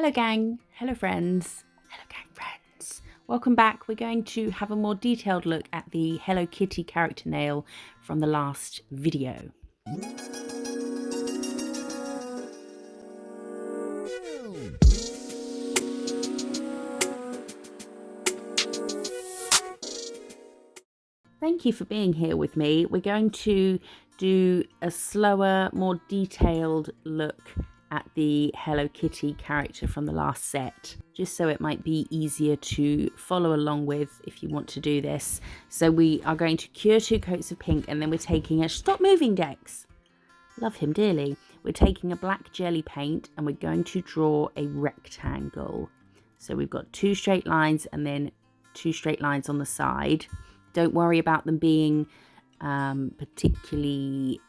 Hello gang, hello friends, hello gang friends. Welcome back. We're going to have a more detailed look at the Hello Kitty character nail from the last video. Thank you for being here with me. We're going to do a slower, more detailed look at the Hello Kitty character from the last set, just so it might be easier to follow along with if you want to do this. So we are going to cure 2 coats of pink, and then we're taking a stop moving Dex. Love him dearly. We're taking a black jelly paint and we're going to draw a rectangle. So we've got 2 straight lines and then 2 straight lines on the side. Don't worry about them being particularly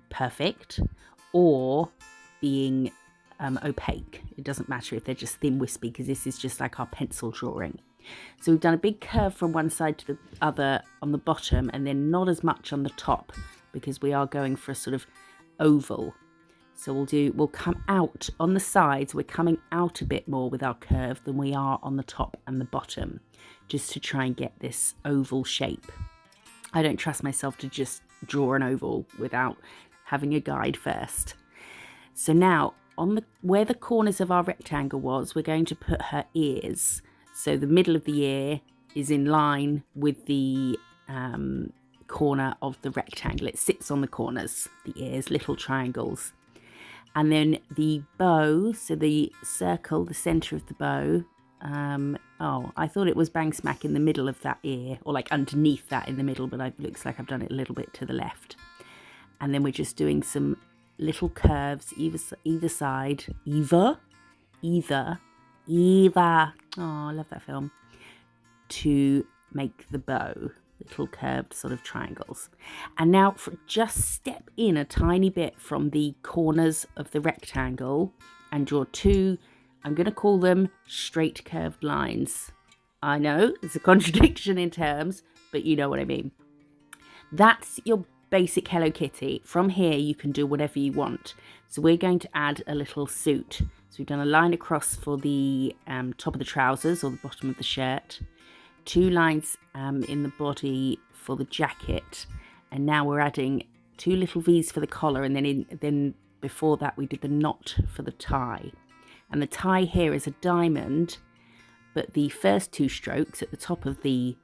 perfect or being opaque. It doesn't matter if they're just thin wispy, because this is just like our pencil drawing. So we've done a big curve from one side to the other on the bottom, and then not as much on the top, because we are going for a sort of oval. So we'll come out on the sides. We're coming out a bit more with our curve than we are on the top and the bottom, just to try and get this oval shape. I don't trust myself to just draw an oval without having a guide first. So now on where the corners of our rectangle was, we're going to put her ears. So the middle of the ear is in line with the corner of the rectangle. It sits on the corners, the ears, little triangles. And then the bow, so the circle, the center of the bow. Oh, I thought it was bang smack in the middle of that ear, or like underneath that in the middle, but it looks like I've done it a little bit to the left. And then we're just doing some little curves either side. Either. Oh, I love that film. To make the bow. Little curved sort of triangles. And now just step in a tiny bit from the corners of the rectangle and draw 2, I'm going to call them straight curved lines. I know it's a contradiction in terms, but you know what I mean. That's your basic Hello Kitty. From here you can do whatever you want. So we're going to add a little suit. So we've done a line across for the top of the trousers or the bottom of the shirt. 2 lines in the body for the jacket, and now we're adding 2 little V's for the collar, and then before that we did the knot for the tie. And the tie here is a diamond, but the first 2 strokes at the top of the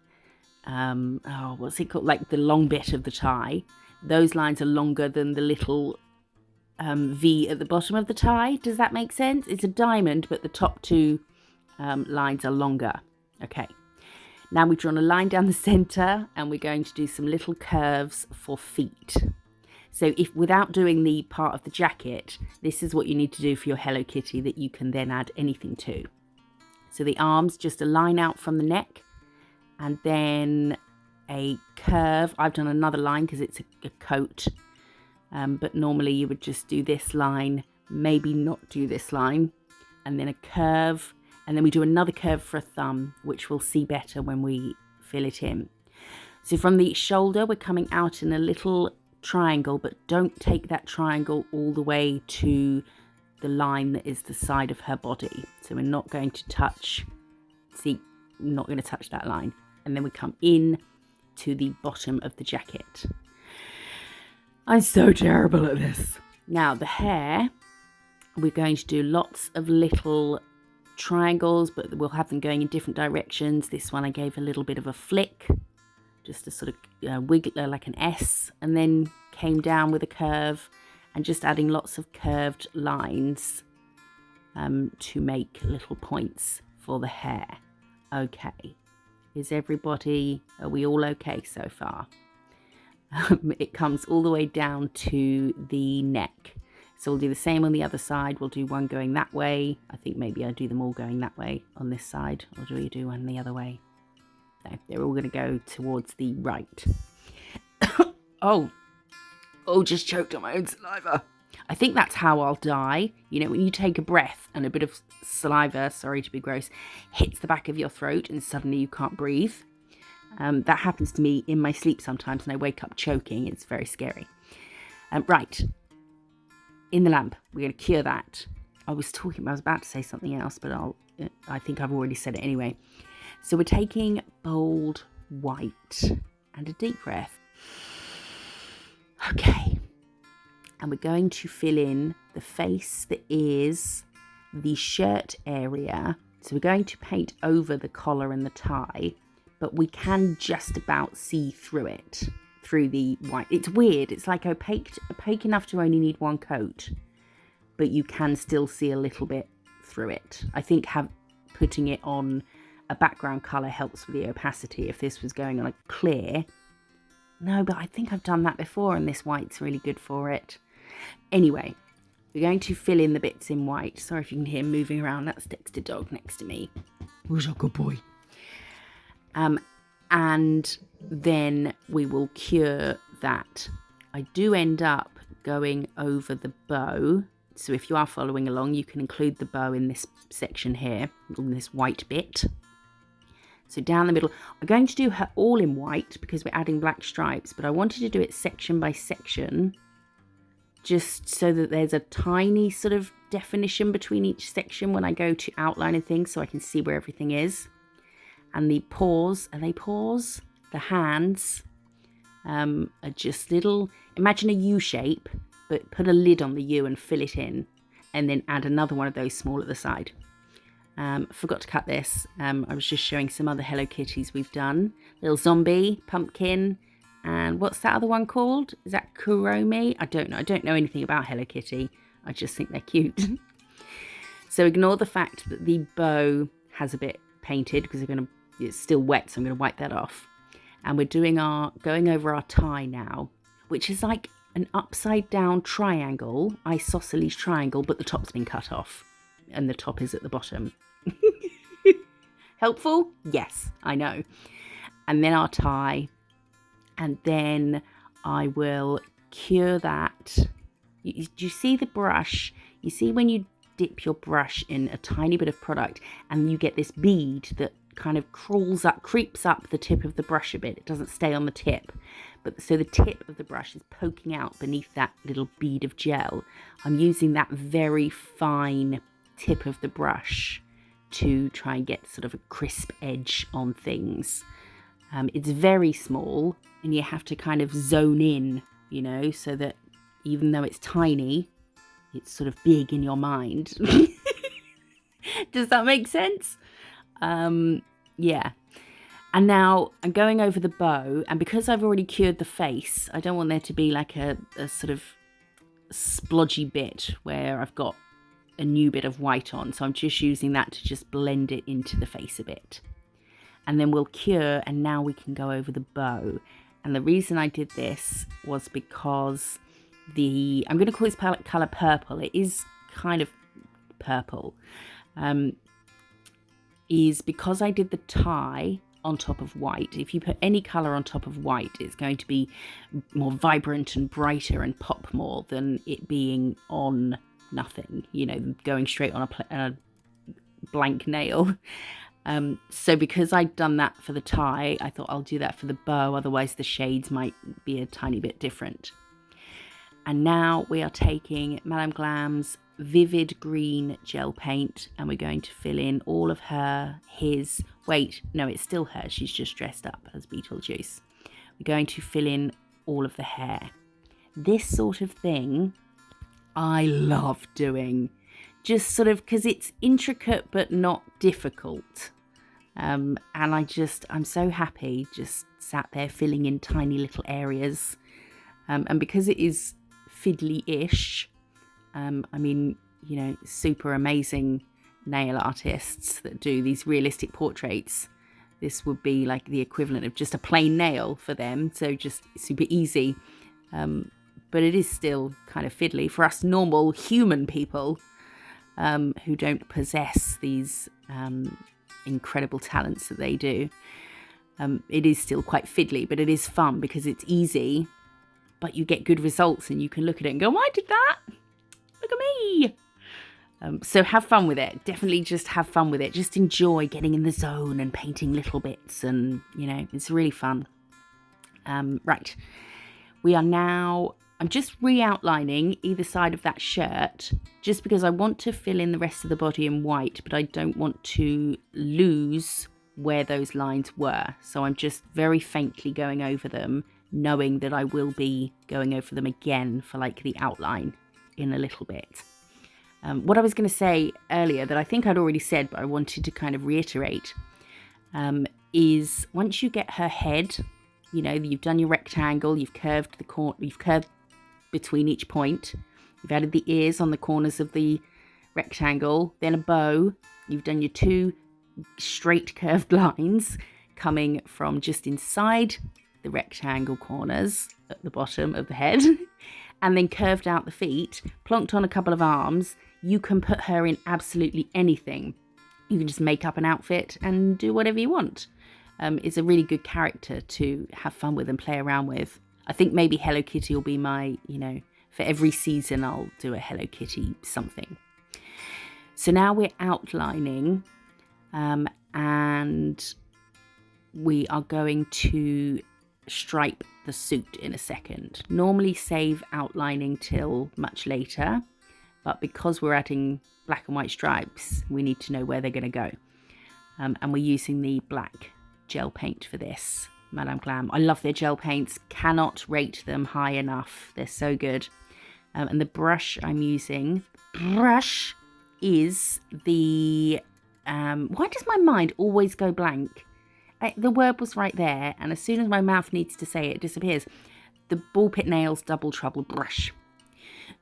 what's it called, like the long bit of the tie, those lines are longer than the little V at the bottom of the tie. Does that make sense? It's a diamond, but the top 2 lines are longer. Okay. Now we've drawn a line down the center, and we're going to do some little curves for feet. So if without doing the part of the jacket, this is what you need to do for your Hello Kitty that you can then add anything to. So the arms, just a line out from the neck, and then a curve. I've done another line because it's a coat, but normally you would just do this line, maybe not do this line, and then a curve. And then we do another curve for a thumb, which we'll see better when we fill it in. So from the shoulder, we're coming out in a little triangle, but don't take that triangle all the way to the line that is the side of her body. So we're not going to touch, I'm not going to touch that line. And then we come in to the bottom of the jacket. I'm so terrible at this. Now the hair, we're going to do lots of little triangles, but we'll have them going in different directions. This one I gave a little bit of a flick, just a sort of wiggle, like an S, and then came down with a curve, and just adding lots of curved lines to make little points for the hair. Okay, are we all okay so far? It comes all the way down to the neck. So we'll do the same on the other side. We'll do one going that way. I think maybe I do them all going that way on this side. Or do we do one the other way? No, they're all going to go towards the right. Oh, just choked on my own saliva. I think that's how I'll die. You know, when you take a breath and a bit of saliva, sorry to be gross, hits the back of your throat and suddenly you can't breathe. That happens to me in my sleep sometimes, and I wake up choking. It's very scary. Right. In the lamp, we're going to cure that. I was about to say something else, but I think I've already said it anyway. So we're taking bold white and a deep breath. Okay. And we're going to fill in the face, the ears, the shirt area. So we're going to paint over the collar and the tie, but we can just about see through it, through the white. It's weird. It's like opaque enough to only need one coat, but you can still see a little bit through it. I think putting it on a background colour helps with the opacity. If this was going on a clear, no, but I think I've done that before and this white's really good for it. Anyway, we're going to fill in the bits in white. Sorry if you can hear him moving around. That's Dexter dog next to me. Who's a good boy? And then we will cure that. I do end up going over the bow. So if you are following along, you can include the bow in this section here, in this white bit. So down the middle, I'm going to do her all in white because we're adding black stripes, but I wanted to do it section by section, just so that there's a tiny sort of definition between each section when I go to outlining things, so I can see where everything is. And the paws, are they paws? The hands are just little, imagine a U shape, but put a lid on the U and fill it in, and then add another one of those small at the side. Forgot to cut this. I was just showing some other Hello Kitties we've done. Little zombie, pumpkin, and what's that other one called? Is that KUROMI? I don't know. I don't know anything about Hello Kitty. I just think they're cute. So ignore the fact that the bow has a bit painted because it's still wet, so I'm going to wipe that off. And we're going over our tie now, which is like an upside down triangle, isosceles triangle, but the top's been cut off and the top is at the bottom. Helpful? Yes, I know. And then our tie, and then I will cure that. Do you see the brush? You see when you dip your brush in a tiny bit of product and you get this bead that kind of creeps up the tip of the brush a bit. It doesn't stay on the tip, but so the tip of the brush is poking out beneath that little bead of gel. I'm using that very fine tip of the brush to try and get sort of a crisp edge on things. It's very small and you have to kind of zone in, you know, so that even though it's tiny, it's sort of big in your mind. Does that make sense? Yeah. And now I'm going over the bow, and because I've already cured the face, I don't want there to be like a sort of splodgy bit where I've got a new bit of white on. So I'm just using that to just blend it into the face a bit. And then we'll cure, and now we can go over the bow. And the reason I did this was because I'm going to call this palette colour purple. It is kind of purple. Is because I did the tie on top of white. If you put any colour on top of white, it's going to be more vibrant and brighter and pop more than it being on nothing, you know, going straight on a blank nail. So because I'd done that for the tie, I thought I'll do that for the bow, otherwise the shades might be a tiny bit different. And now we are taking Madame Glam's vivid green gel paint, and we're going to fill in all of wait, no, it's still her, she's just dressed up as Beetlejuice. We're going to fill in all of the hair. This sort of thing I love doing, just sort of because it's intricate but not difficult. And I'm so happy just sat there filling in tiny little areas. And because it is fiddly-ish, I mean, you know, super amazing nail artists that do these realistic portraits. This would be like the equivalent of just a plain nail for them, so just super easy. But it is still kind of fiddly for us normal human people who don't possess these incredible talents that they do. It is still quite fiddly, but it is fun because it's easy, but you get good results and you can look at it and go, I did that. Look at me. So have fun with it. Definitely just have fun with it. Just enjoy getting in the zone and painting little bits, and, you know, it's really fun. Right. We are now I'm just re-outlining either side of that shirt just because I want to fill in the rest of the body in white, but I don't want to lose where those lines were. So I'm just very faintly going over them, knowing that I will be going over them again for like the outline in a little bit. What I was going to say earlier that I think I'd already said, but I wanted to kind of reiterate, is once you get her head, you know, you've done your rectangle, you've curved the corner, you've curved between each point, you've added the ears on the corners of the rectangle, then a bow, you've done your 2 straight curved lines coming from just inside the rectangle corners at the bottom of the head, and then curved out the feet, plonked on a couple of arms. You can put her in absolutely anything. You can just make up an outfit and do whatever you want. It's a really good character to have fun with and play around with. I think maybe Hello Kitty will be my, you know, for every season I'll do a Hello Kitty something. So now we're outlining, and we are going to stripe the suit in a second. Normally save outlining till much later, but because we're adding black and white stripes, we need to know where they're going to go. And we're using the black gel paint for this, Madame Glam. I love their gel paints, cannot rate them high enough. They're so good. And the brush I'm using, is the, why does my mind always go blank? The word was right there, and as soon as my mouth needs to say it, it disappears. The Ball Pit Nails Double Trouble brush.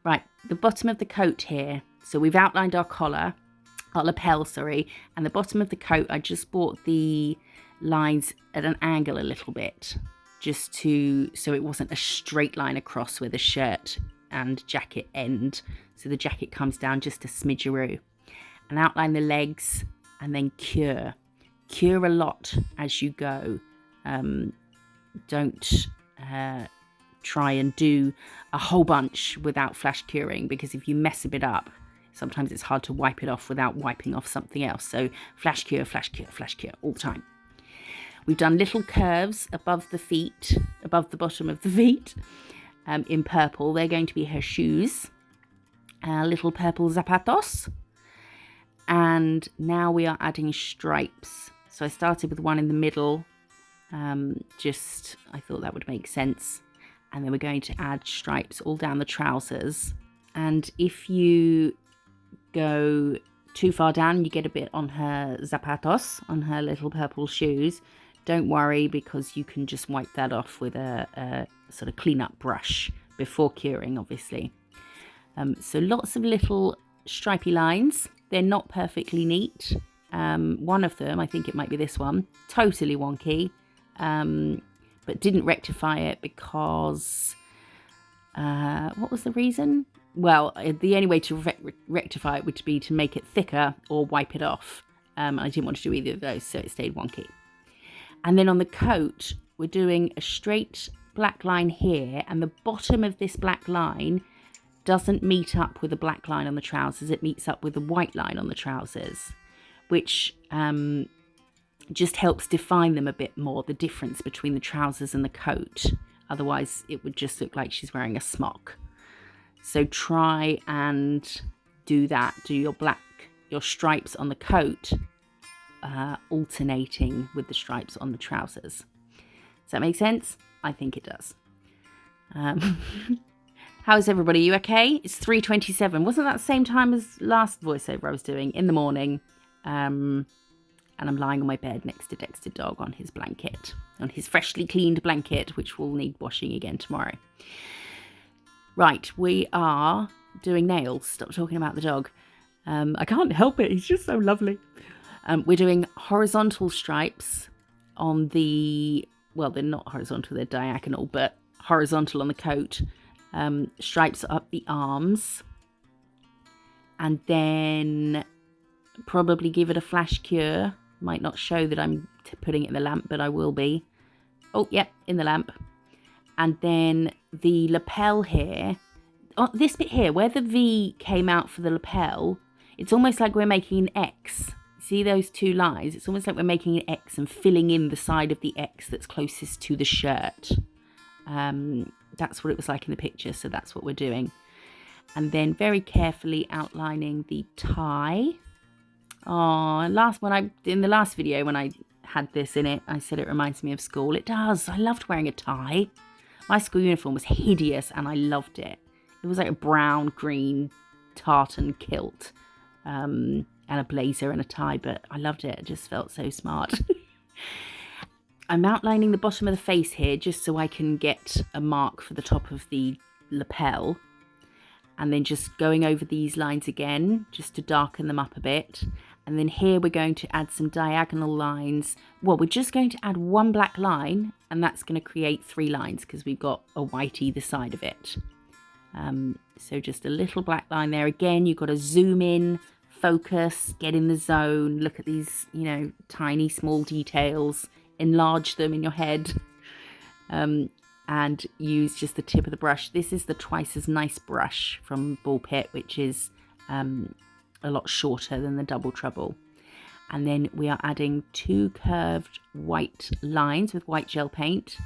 Right, the bottom of the coat here. So we've outlined our collar, our lapel, sorry, and the bottom of the coat, I just brought the lines at an angle a little bit, just so it wasn't a straight line across where the shirt and jacket end. So the jacket comes down just a smidgeroo. And outline the legs, and then cure. Cure a lot as you go. Don't try and do a whole bunch without flash curing, because if you mess a bit up, sometimes it's hard to wipe it off without wiping off something else. So flash cure, flash cure, flash cure all the time. We've done little curves above the feet, above the bottom of the feet, in purple. They're going to be her shoes, little purple zapatos. And now we are adding stripes. So I started with one in the middle, I thought that would make sense. And then we're going to add stripes all down the trousers. And if you go too far down, you get a bit on her zapatos, on her little purple shoes. Don't worry, because you can just wipe that off with a sort of clean-up brush before curing, obviously. So lots of little stripy lines. They're not perfectly neat. One of them, I think it might be this one, totally wonky, but didn't rectify it because, what was the reason? Well, the only way to rectify it would be to make it thicker or wipe it off. I didn't want to do either of those, so it stayed wonky. And then on the coat, we're doing a straight black line here, and the bottom of this black line doesn't meet up with the black line on the trousers. It meets up with the white line on the trousers, which just helps define them a bit more, the difference between the trousers and the coat. Otherwise, it would just look like she's wearing a smock. So try and do that. Do your stripes on the coat, alternating with the stripes on the trousers. Does that make sense? I think it does. How's everybody? You okay? It's 3:27. Wasn't that the same time as last voiceover I was doing in the morning? And I'm lying on my bed next to Dexter Dog on his blanket, on his freshly cleaned blanket, which will need washing again tomorrow. Right, we are doing nails. Stop talking about the dog. I can't help it. He's just so lovely. We're doing horizontal stripes on the, well, they're not horizontal, they're diagonal, but horizontal on the coat. Stripes up the arms, and then probably give it a flash cure. Might not show that I'm putting it in the lamp, but I will be. Oh, yep, in the lamp. And then the lapel here, this bit here, where the V came out for the lapel, it's almost like we're making an X. See those two lines? It's almost like we're making an X and filling in the side of the X that's closest to the shirt. that's what it was like in the picture, so that's what we're doing. And then very carefully outlining the tie. Oh, in the last video when I had this in it, I said it reminds me of school. It does. I loved wearing a tie. My school uniform was hideous and I loved it. It was like a brown, green tartan kilt and a blazer and a tie, but I loved it. It just felt so smart. I'm outlining the bottom of the face here just so I can get a mark for the top of the lapel. And then just going over these lines again, just to darken them up a bit. And then here we're going to add some diagonal lines. Well, we're just going to add one black line, and that's going to create 3 lines because we've got a white either side of it. So just a little black line there. Again, you've got to zoom in, focus, get in the zone, look at these, you know, tiny, small details, enlarge them in your head. And use just the tip of the brush. This is the Twice as Nice brush from Ball Pit, which is a lot shorter than the Double Trouble. And then we are adding 2 curved white lines with white gel paint,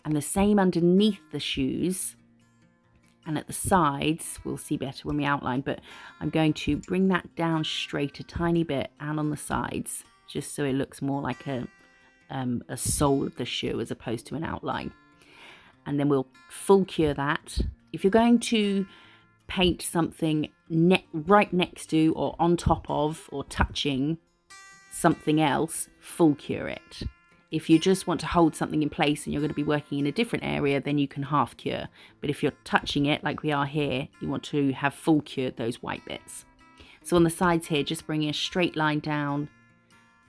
and the same underneath the shoes. And at the sides, we'll see better when we outline, but I'm going to bring that down straight a tiny bit and on the sides, just so it looks more like a sole of the shoe as opposed to an outline. And then we'll full cure that. If you're going to paint something right next to or on top of or touching something else, full cure it. If you just want to hold something in place and you're going to be working in a different area, then you can half cure. But if you're touching it like we are here, you want to have full cured those white bits. So on the sides here, just bringing a straight line down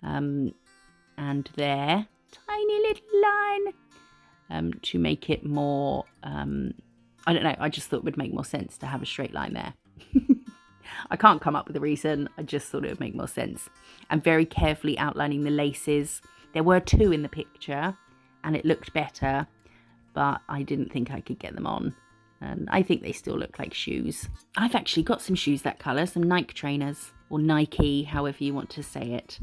and there, tiny little line to make it more, I don't know, I just thought it would make more sense to have a straight line there. I can't come up with a reason, I just thought it would make more sense. And very carefully outlining the laces. There were 2 in the picture and it looked better, but I didn't think I could get them on. And I think they still look like shoes. I've actually got some shoes that colour, some Nike trainers, or Nike, however you want to say it.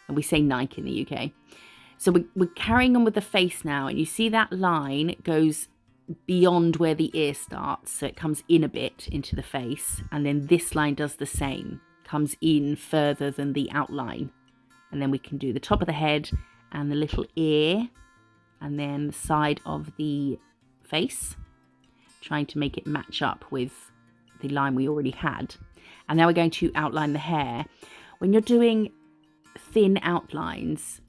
And we say Nike in the UK. So we're carrying on with the face now, and you see that line goes beyond where the ear starts, so it comes in a bit into the face, and then this line does the same, comes in further than the outline. And then we can do the top of the head and the little ear, and then the side of the face, trying to make it match up with the line we already had. And now we're going to outline the hair. When you're doing thin outlines,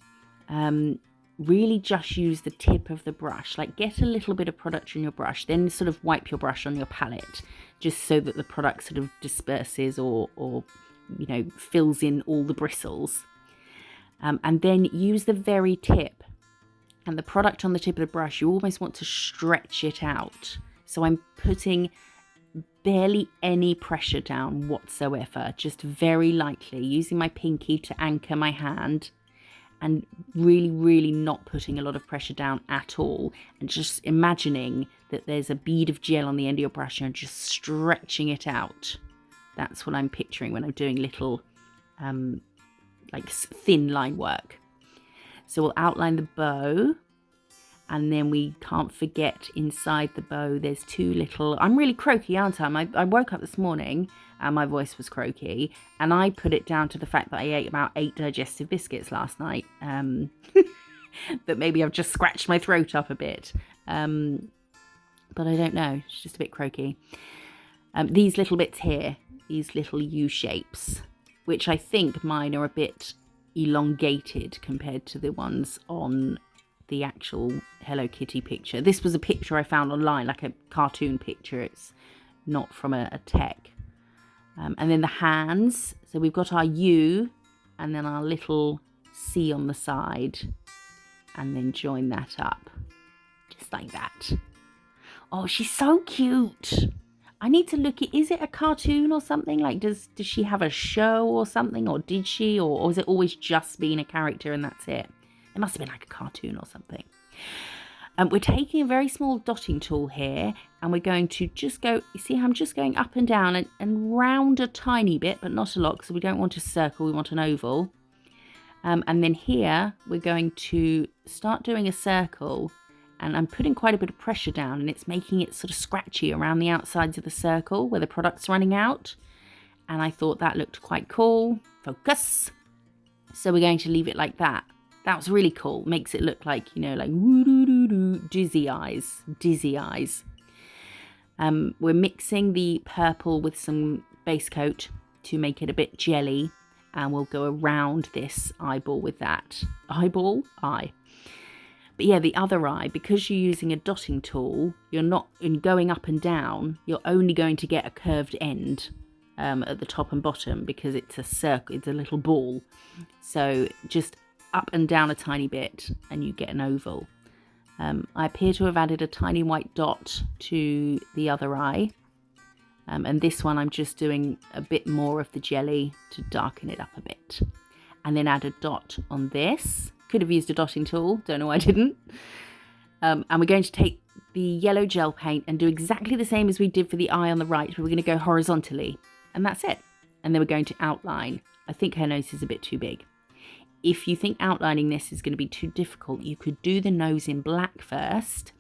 really just use the tip of the brush, like get a little bit of product on your brush, then sort of wipe your brush on your palette, just so that the product sort of disperses or you know, fills in all the bristles. And then use the very tip, and the product on the tip of the brush, you almost want to stretch it out. So I'm putting barely any pressure down whatsoever, just very lightly, using my pinky to anchor my hand, and really not putting a lot of pressure down at all, and just imagining that there's a bead of gel on the end of your brush and just stretching it out. That's what I'm picturing when I'm doing little like thin line work. So we'll outline the bow, and then we can't forget inside the bow there's 2 little, I'm really croaky, aren't I? I woke up this morning and my voice was croaky, and I put it down to the fact that I ate about 8 digestive biscuits last night. That maybe I've just scratched my throat up a bit, but I don't know, it's just a bit croaky. These little bits here, these little U shapes, which I think mine are a bit elongated compared to the ones on the actual Hello Kitty picture. This was a picture I found online, like a cartoon picture. It's not from a tech. And then the hands. So we've got our U and then our little C on the side, and then join that up just like that. Oh, she's so cute. I need to look at, is it a cartoon or something? Like, does she have a show or something? Or did she? Or has it always just been a character and that's it? It must have been like a cartoon or something. We're taking a very small dotting tool here, and we're going to just go, you see how I'm just going up and down and round a tiny bit, but not a lot, because we don't want a circle, we want an oval. And then here, we're going to start doing a circle, and I'm putting quite a bit of pressure down, and it's making it sort of scratchy around the outsides of the circle where the product's running out. And I thought that looked quite cool. Focus. So we're going to leave it like that. That was really cool. Makes it look like, you know, like woo-doo-doo-doo, dizzy eyes, dizzy eyes. We're mixing the purple with some base coat to make it a bit jelly, and we'll go around this eyeball with that. Eyeball? Eye. But yeah, the other eye, because you're using a dotting tool, you're not, in going up and down, you're only going to get a curved end at the top and bottom, because it's a circle, it's a little ball. So just up and down a tiny bit and you get an oval. I appear to have added a tiny white dot to the other eye. And this one I'm just doing a bit more of the jelly to darken it up a bit. And then add a dot on this. Could have used a dotting tool, don't know why I didn't. And we're going to take the yellow gel paint and do exactly the same as we did for the eye on the right, but we're going to go horizontally. And that's it. And then we're going to outline. I think her nose is a bit too big. If you think outlining this is going to be too difficult, you could do the nose in black first.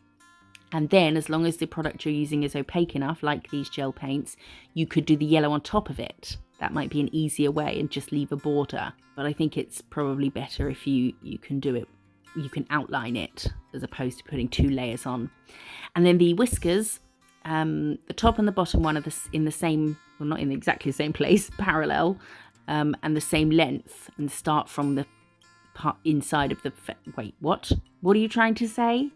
And then, as long as the product you're using is opaque enough, like these gel paints, you could do the yellow on top of it. That might be an easier way and just leave a border. But I think it's probably better if you can do it. You can outline it as opposed to putting 2 layers on. And then the whiskers, the top and the bottom one are in the same, well, not in exactly the same place, parallel. And the same length, and start from the part inside of the... Wait, what? What are you trying to say?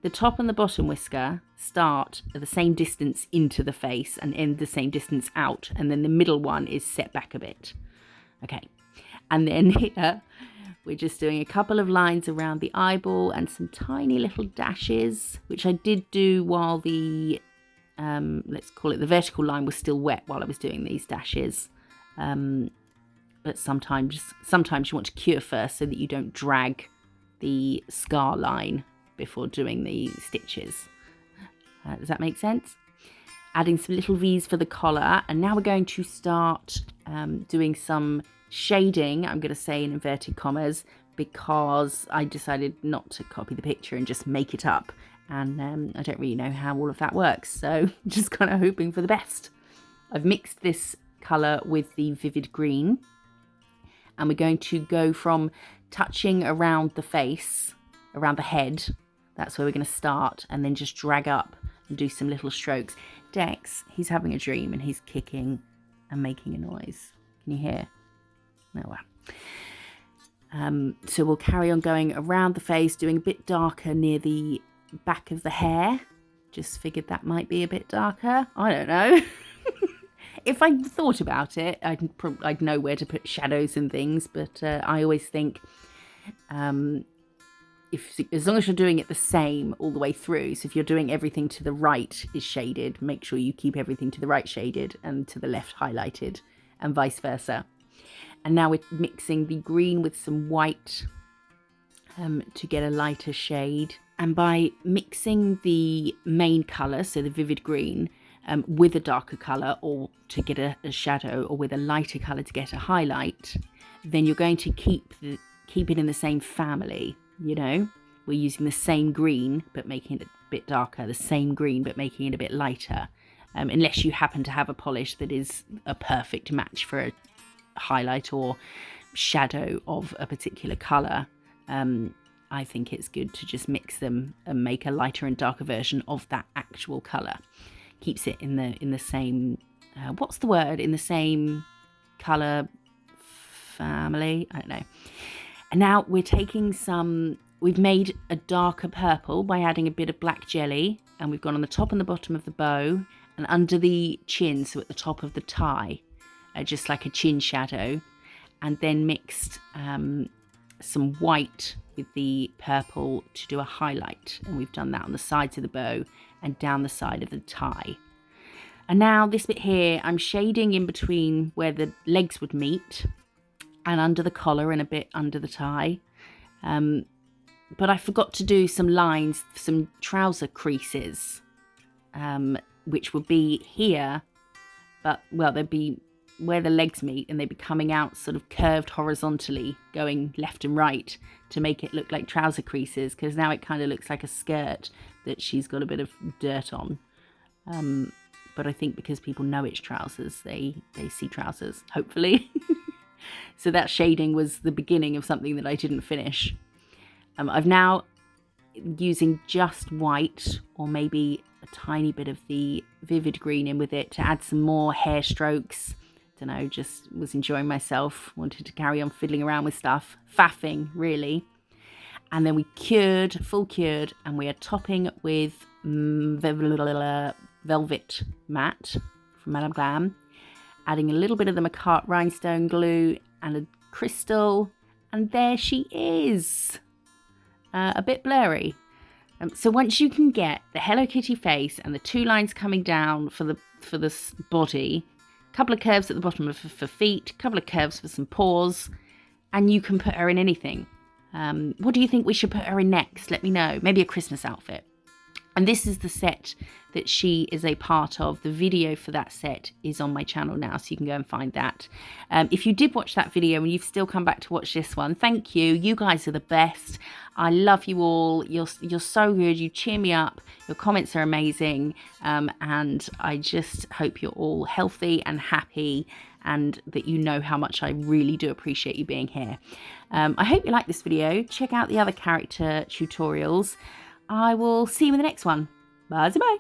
The top and the bottom whisker start at the same distance into the face and end the same distance out. And then the middle one is set back a bit. Okay. And then here, we're just doing a couple of lines around the eyeball and some tiny little dashes, which I did do while the, let's call it the vertical line, was still wet while I was doing these dashes. But sometimes you want to cure first so that you don't drag the scar line before doing the stitches. Does that make sense? Adding some little V's for the collar. And now we're going to start doing some shading, I'm going to say in inverted commas, because I decided not to copy the picture and just make it up. And I don't really know how all of that works. So just kind of hoping for the best. I've mixed this colour with the vivid green. And we're going to go from touching around the face, around the head. That's where we're going to start, and then just drag up and do some little strokes. Dex, he's having a dream and he's kicking and making a noise. Can you hear? Oh, well. So we'll carry on going around the face, doing a bit darker near the back of the hair. Just figured that might be a bit darker. I don't know. If I thought about it, I'd know where to put shadows and things, but I always think as long as you're doing it the same all the way through, so if you're doing everything to the right is shaded, make sure you keep everything to the right shaded and to the left highlighted, and vice versa. And now we're mixing the green with some white to get a lighter shade. And by mixing the main colour, so the vivid green, with a darker colour or to get a shadow, or with a lighter colour to get a highlight, then you're going to keep it in the same family, you know? We're using the same green but making it a bit darker, the same green but making it a bit lighter, unless you happen to have a polish that is a perfect match for a highlight or shadow of a particular colour. I think it's good to just mix them and make a lighter and darker version of that actual colour. Keeps it in the same what's the word, in the same colour family, I don't know. And now we're taking we've made a darker purple by adding a bit of black jelly, and we've gone on the top and the bottom of the bow and under the chin, so at the top of the tie, just like a chin shadow, and then mixed some white with the purple to do a highlight, and we've done that on the sides of the bow and down the side of the tie. And now this bit here, I'm shading in between where the legs would meet and under the collar and a bit under the tie. But I forgot to do some lines, some trouser creases, which would be here, but, well, they'd be where the legs meet, and they'd be coming out sort of curved horizontally, going left and right to make it look like trouser creases, because now it kind of looks like a skirt that she's got a bit of dirt on. But I think because people know it's trousers, they see trousers, hopefully. So that shading was the beginning of something that I didn't finish. I've now, using just white or maybe a tiny bit of the vivid green in with it to add some more hair strokes. Don't know, just was enjoying myself, wanted to carry on fiddling around with stuff, faffing really. And then we cured, full cured, and we are topping with velvet matte from Madame Glam, adding a little bit of the McCart rhinestone glue and a crystal, and there she is. A bit blurry. So once you can get the Hello Kitty face and the two lines coming down for the body, a couple of curves at the bottom for feet, a couple of curves for some paws, and you can put her in anything. What do you think we should put her in next? Let me know. Maybe a Christmas outfit. And this is the set that she is a part of. The video for that set is on my channel now, so you can go and find that. If you did watch that video and you've still come back to watch this one, thank you. You guys are the best. I love you all. You're so good. You cheer me up. Your comments are amazing. And I just hope you're all healthy and happy, and that you know how much I really do appreciate you being here. I hope you like this video. Check out the other character tutorials. I will see you in the next one. Bye-bye.